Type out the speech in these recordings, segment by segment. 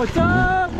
What's up?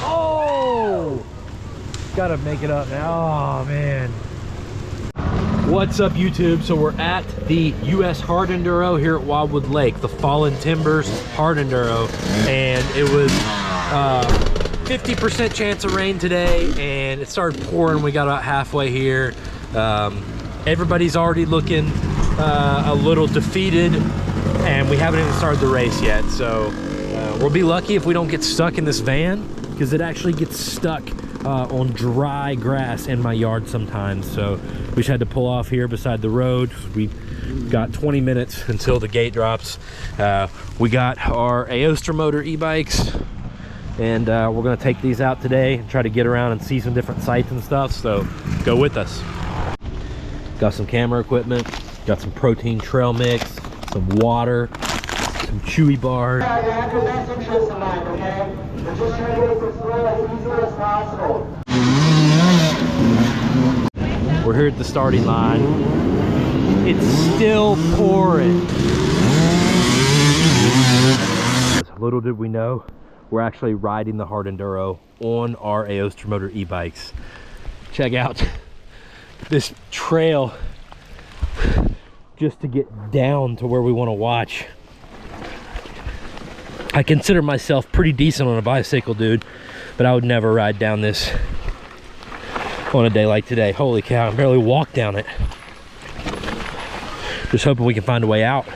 Oh! Gotta make it up now. Oh, man. What's up, YouTube? So we're at the US Hard Enduro here at Wildwood Lake, the Fallen Timbers Hard Enduro, and it was 50% chance of rain today, and it started pouring. We got about halfway here. Everybody's already looking a little defeated, and we haven't even started the race yet. So we'll be lucky if we don't get stuck in this van, because it actually gets stuck on dry grass in my yard sometimes. So we just had to pull off here beside the road. We got 20 minutes until the gate drops. We got our Aostra motor e-bikes, and we're gonna take these out today and try to get around and see some different sites and stuff. So go with us. Got some camera equipment, got some protein trail mix, some water, some chewy bars. Yeah, you have your best interest in mind, okay? We're just trying to get it as slow as easily as possible. We're here at the starting line. It's still pouring. Little did we know, we're actually riding the Hard Enduro on our Aostra motor e-bikes. Check out this trail just to get down to where we want to watch. I consider myself pretty decent on a bicycle, dude, but I would never ride down this on a day like today. Holy cow, I barely walked down it. Just hoping we can find a way out.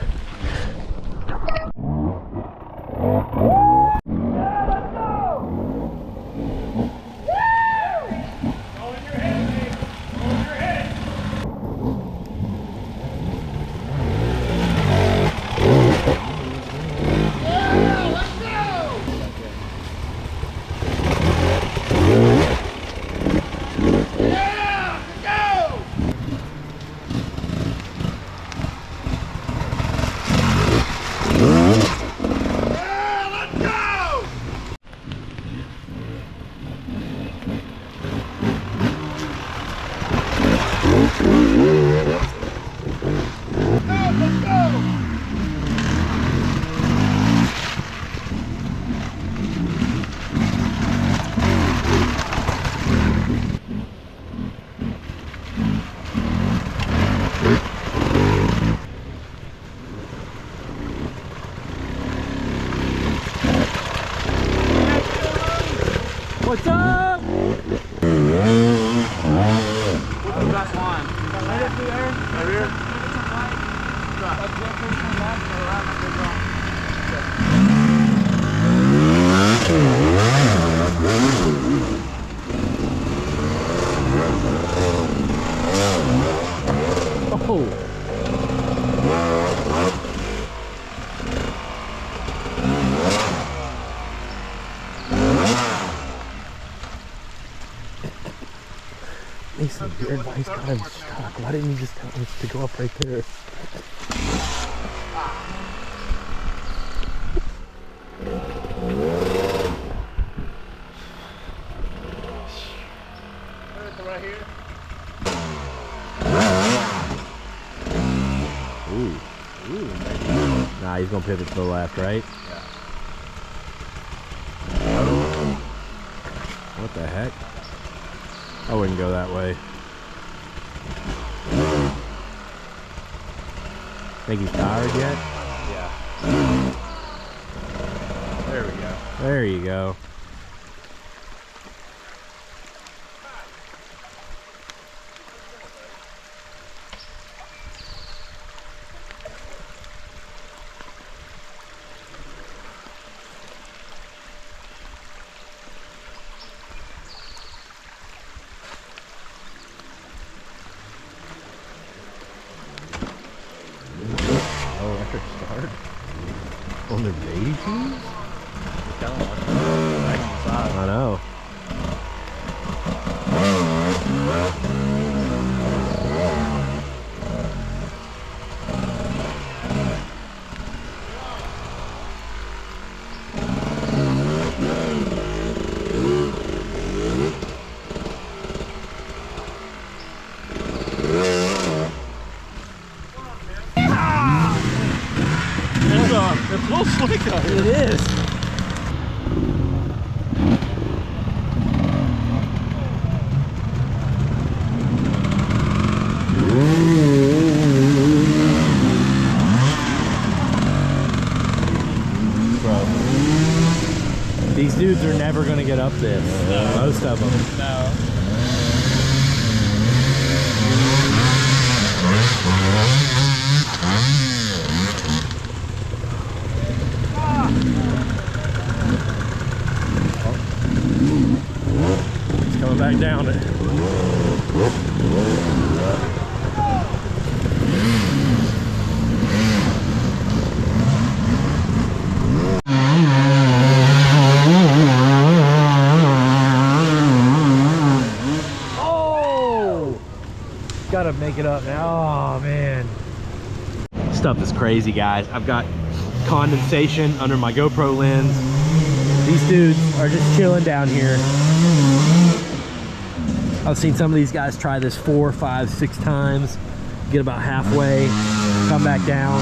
What's up? Last one. Right up there. Right here. Oh. Mason, your advice got him stuck. Why didn't you just tell us to go up right there? Right here. Ooh. Ooh. Nah, he's gonna pivot to the left, right? Yeah. What the heck? I wouldn't go that way. Think he's tired yet? Yeah. There we go. There you go. Start on their baby shoes? I know. never gonna get up this. No. Most of them. No. It's coming back down it. Gotta make it up now. Oh man, stuff is crazy, guys. I've got condensation under my GoPro lens. These dudes are just chilling down here. I've seen some of these guys try this 4, 5, 6 times, get about halfway, come back down.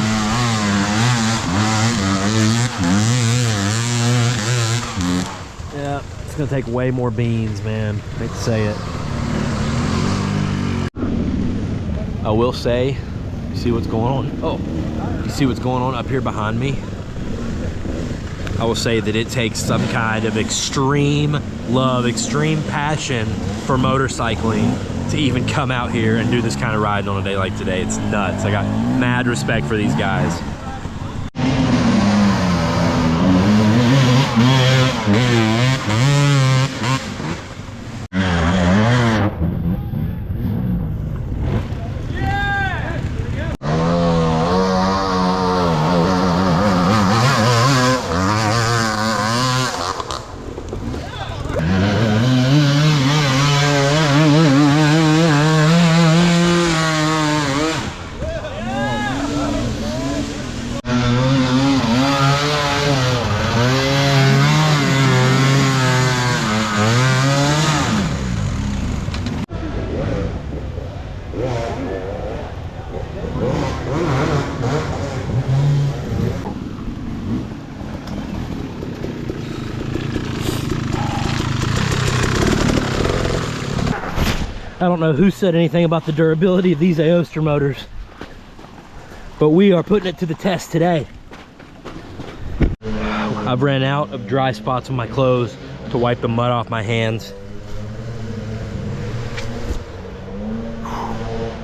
Yeah, it's gonna take way more beans, man. I hate to say it. I will say, you see what's going on? Oh, you see what's going on up here behind me? I will say that it takes some kind of extreme love, extreme passion for motorcycling to even come out here and do this kind of riding on a day like today. It's nuts. I got mad respect for these guys. I don't know who said anything about the durability of these Aoster motors, but we are putting it to the test today. I've ran out of dry spots on my clothes to wipe the mud off my hands.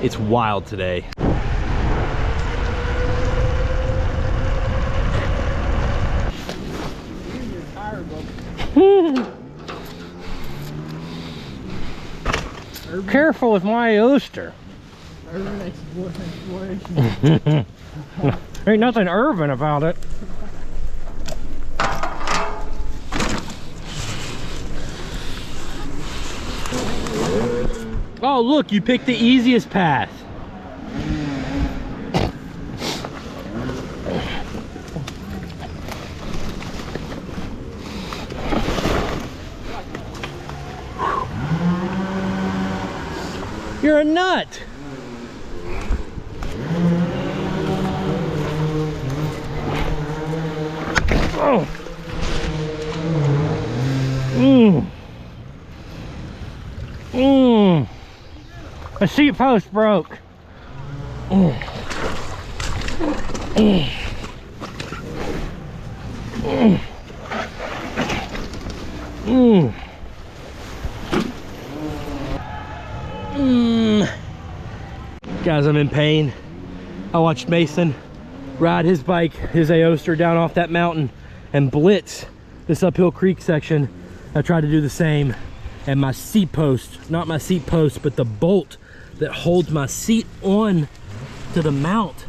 It's wild today. Careful with my Aoster. Ain't nothing urban about it. Oh look, you picked the easiest path. You're a nut. Oh. My seat post broke. Guys, I'm in pain. I watched Mason ride his bike, his Aoster, down off that mountain and blitz this uphill creek section. I tried to do the same, and my seat post, not my seat post, but the bolt that holds my seat on to the mount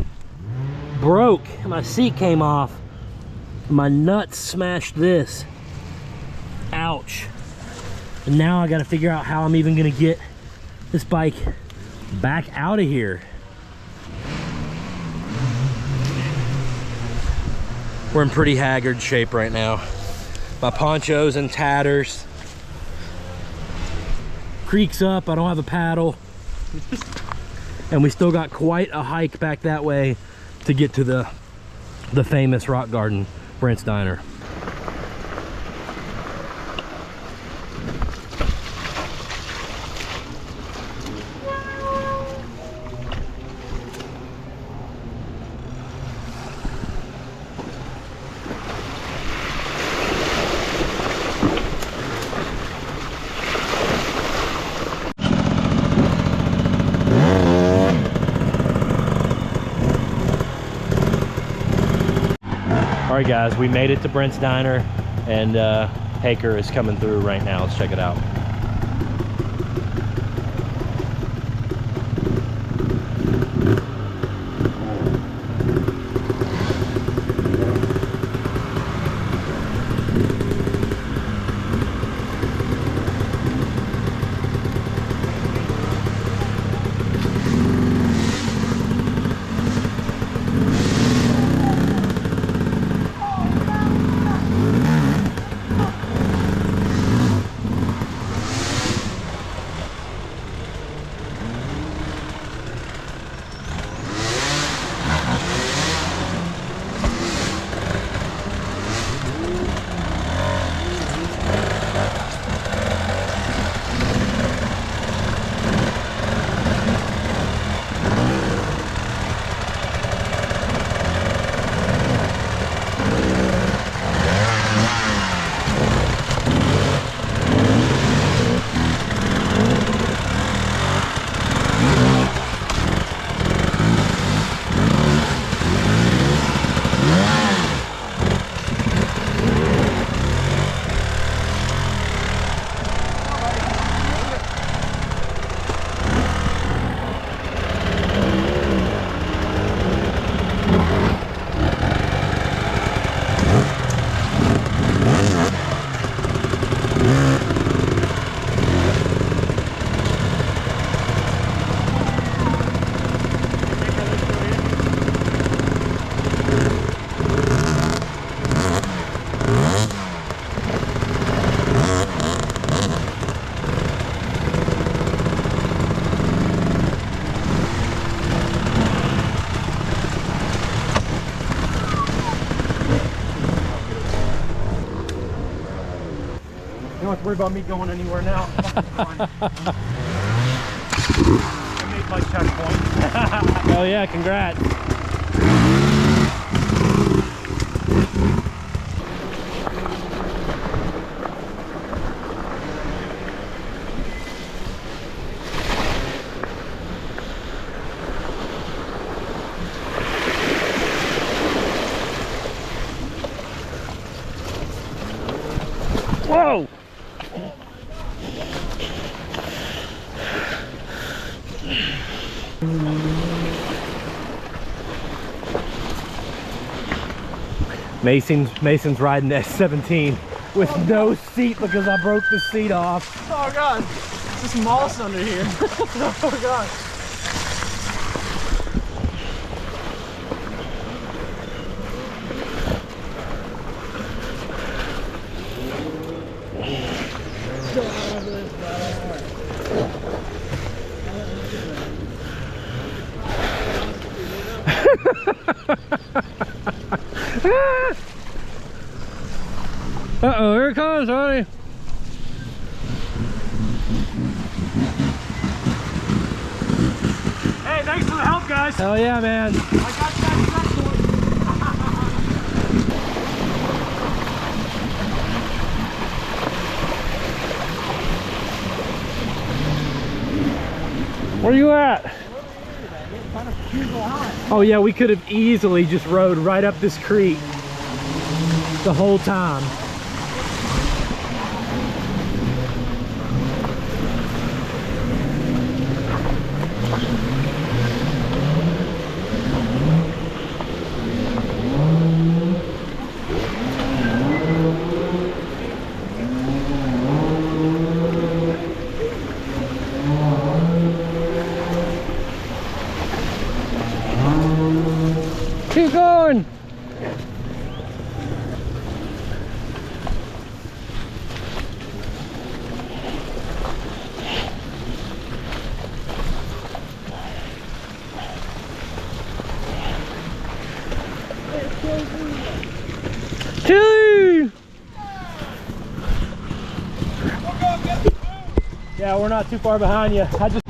broke. My seat came off. My nuts smashed this. Ouch. And now I got to figure out how I'm even going to get this bike back out of here. We're in pretty haggard shape right now. My poncho's in tatters. Creek's up, I don't have a paddle. And we still got quite a hike back that way to get to the famous rock garden, Brent's Diner. right, guys, we made it to Brent's Diner, and Haker is coming through right now. Let's check it out. You don't have to worry about me going anywhere now. I made my checkpoint. Oh yeah, congrats. Whoa! Mason's riding S17 with no seat because I broke the seat off. Oh god, there's some moss under here. Oh god. Uh-oh, here it comes, honey. Hey, thanks for the help, guys. Hell yeah, man. I got that checkpoint. Where you at? Oh yeah, we could have easily just rode right up this creek the whole time. Keep going. Chili. Yeah, we're not too far behind you. I just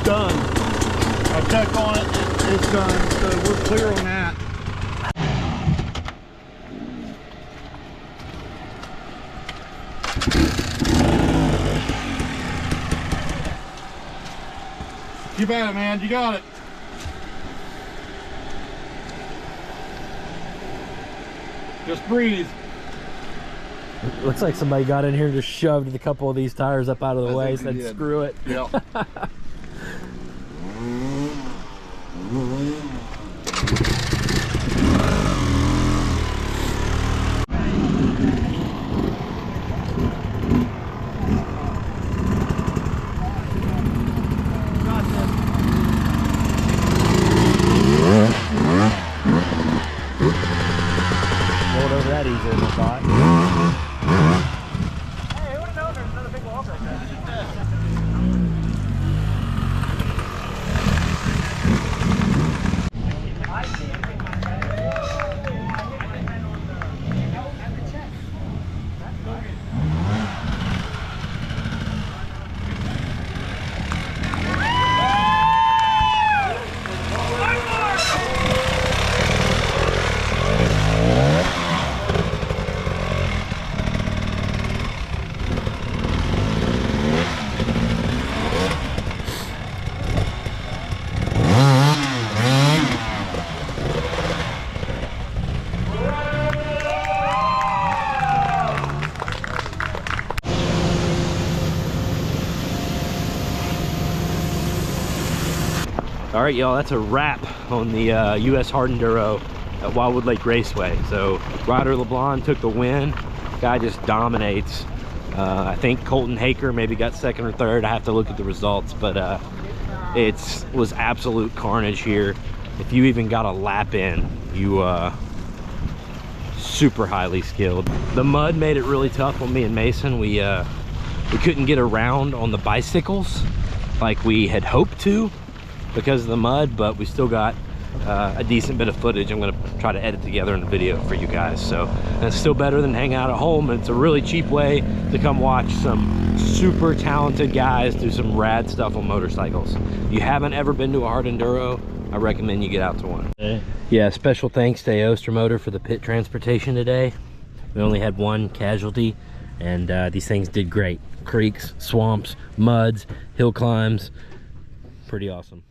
done. I checked on it, it's done, so we're clear on that. Keep at it, man, you got it. Just breathe. Looks like somebody got in here and just shoved a couple of these tires up out of the way, said screw it. Yep. Rolled over that easier than I thought. Hey, who would have known there's another big wall right there? All right, y'all, that's a wrap on the US Hard Enduro at Wildwood Lake Raceway. So Ryder LeBlanc took the win. Guy just dominates. I think Colton Haker maybe got second or third. I have to look at the results, but it was absolute carnage here. If you even got a lap in, you super highly skilled. The mud made it really tough on me and Mason. We couldn't get around on the bicycles like we had hoped to because of the mud, but we still got a decent bit of footage I'm going to try to edit together in a video for you guys. So, and it's still better than hanging out at home, and it's a really cheap way to come watch some super talented guys do some rad stuff on motorcycles. If you haven't ever been to a hard enduro, I recommend you get out to one. Yeah, special thanks to Aoster Motor for the pit transportation today. We only had one casualty, and these things did great. Creeks, swamps, muds, hill climbs, pretty awesome.